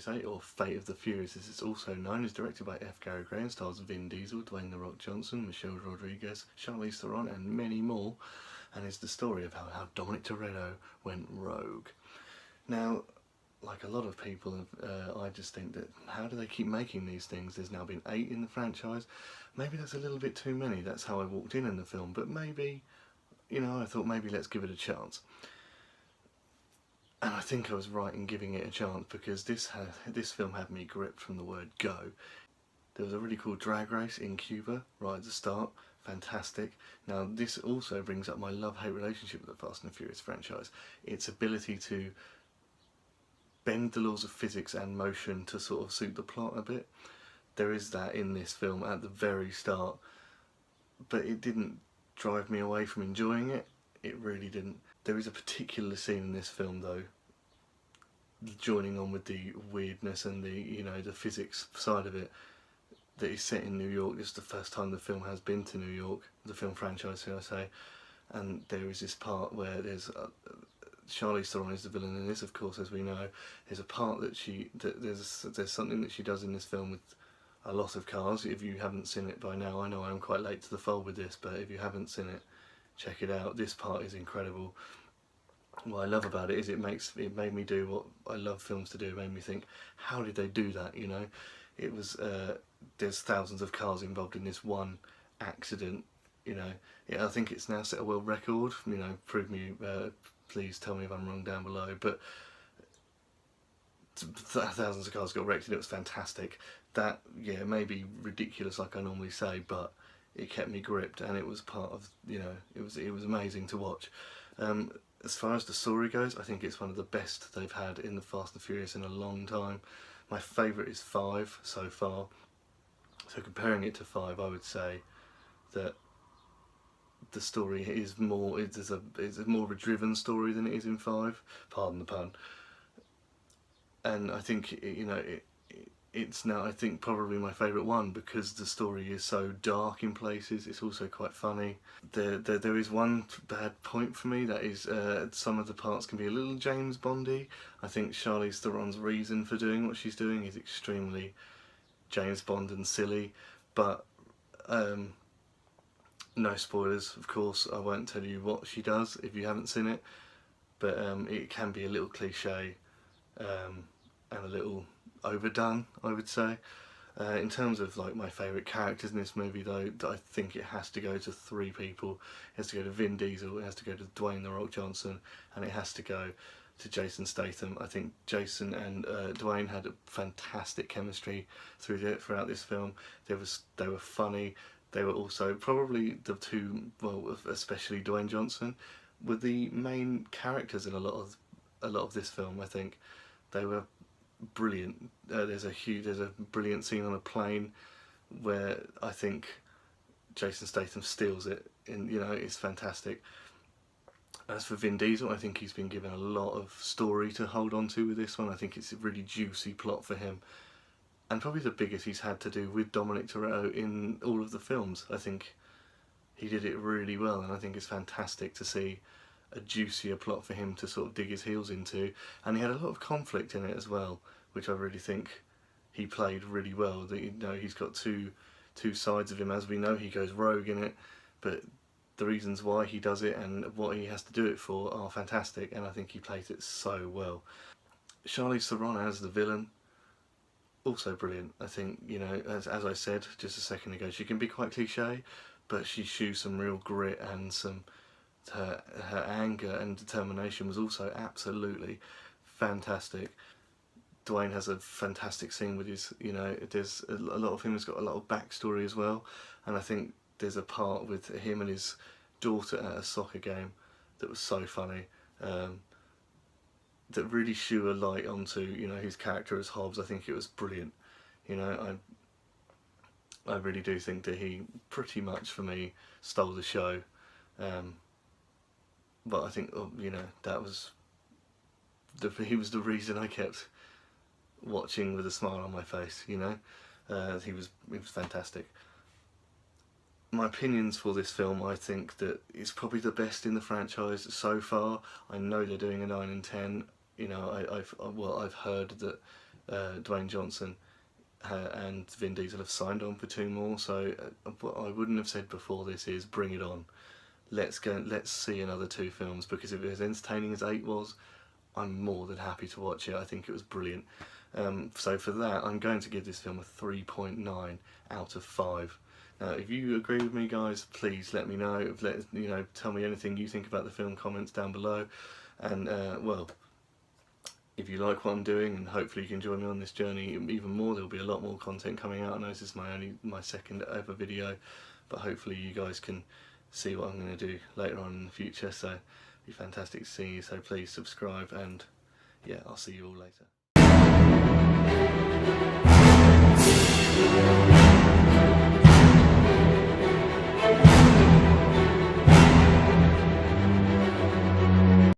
Furious 8, or Fate of the Furious as it's also known, is directed by F. Gary Gray and stars Vin Diesel, Dwayne "The Rock" Johnson, Michelle Rodriguez, Charlize Theron and many more, and is the story of how Dominic Toretto went rogue. Now, like a lot of people, I just think that how do they keep making these things? There's now been 8 in the franchise. Maybe that's a little bit too many. That's how I walked in the film, but maybe, I thought maybe let's give it a chance. And I think I was right in giving it a chance, because this film had me gripped from the word go. There was a really cool drag race in Cuba right at the start, fantastic. Now this also brings up my love-hate relationship with the Fast and the Furious franchise. Its ability to bend the laws of physics and motion to sort of suit the plot a bit. There is that in this film at the very start, but it didn't drive me away from enjoying it. It really didn't. There is a particular scene in this film though, joining on with the weirdness and the the physics side of it, that is set in New York. It's the first time the film has been to New York, the film franchise, should I say. And there is this part where there's Charlize Theron is the villain in this, of course, as we know. There's a part that there's something that she does in this film with a lot of cars. If you haven't seen it by now, I know I'm quite late to the fold with this, but if you haven't seen it, check it out. This part is incredible. What I love about it is it made me do what I love films to do. It made me think, how did they do that? It was there's thousands of cars involved in this one accident. I think it's now set a world record. Prove me, please tell me if I'm wrong down below. But thousands of cars got wrecked and it was fantastic. That, yeah, may be ridiculous like I normally say, but it kept me gripped, and it was part of, it was amazing to watch. As far as the story goes, I think it's one of the best they've had in the Fast and Furious in a long time. My favourite is 5 so far. So comparing it to 5, I would say that the story is more, it's more of a driven story than it is in 5, pardon the pun. And I think, it's now, I think, probably my favourite one, because the story is so dark in places. It's also quite funny. There is one bad point for me, that is some of the parts can be a little James Bondy. I think Charlize Theron's reason for doing what she's doing is extremely James Bond and silly, but no spoilers, of course. I won't tell you what she does if you haven't seen it, but it can be a little cliche and a little overdone, I would say. In terms of like my favourite characters in this movie though, I think it has to go to 3 people. It has to go to Vin Diesel, it has to go to Dwayne "The Rock" Johnson, and it has to go to Jason Statham. I think Jason and Dwayne had a fantastic chemistry throughout this film. They were funny. They were also probably the two, well, especially Dwayne Johnson, were the main characters in a lot of this film. I think they were brilliant. There's a brilliant scene on a plane where I think Jason Statham steals it, and it's fantastic. As for Vin Diesel, I think he's been given a lot of story to hold on to with this one. I think it's a really juicy plot for him, and probably the biggest he's had to do with Dominic Toretto in all of the films. I think he did it really well, and I think it's fantastic to see a juicier plot for him to sort of dig his heels into. And he had a lot of conflict in it as well, which I really think he played really well. That he's got two sides of him. As we know, he goes rogue in it, but the reasons why he does it and what he has to do it for are fantastic, and I think he plays it so well. Charlize Theron as the villain, also brilliant. I think, as I said just a second ago, she can be quite cliche, but she shows some real grit, and her anger and determination was also absolutely fantastic. Dwayne has a fantastic scene with his, there's a lot of him has got a lot of backstory as well, and I think there's a part with him and his daughter at a soccer game that was so funny, that really threw a light onto, his character as Hobbs. I think it was brilliant. I really do think that he pretty much, for me, stole the show. But I think, that was he was the reason I kept watching with a smile on my face. He was fantastic. My opinions for this film, I think that it's probably the best in the franchise so far. I know they're doing a 9 and 10. I've heard that Dwayne Johnson and Vin Diesel have signed on for 2 more, so what I wouldn't have said before this is bring it on. Let's see another 2 films, because if it was as entertaining as 8 was, I'm more than happy to watch it. I think it was brilliant. So for that, I'm going to give this film a 3.9 out of 5. Now, if you agree with me, guys, please let me know. Tell me anything you think about the film, comments down below. And well, if you like what I'm doing, and hopefully you can join me on this journey even more, there'll be a lot more content coming out. I know this is my second ever video, but hopefully you guys can see what I'm going to do later on in the future. So it'd be fantastic to see you. So please subscribe, and yeah, I'll see you all later.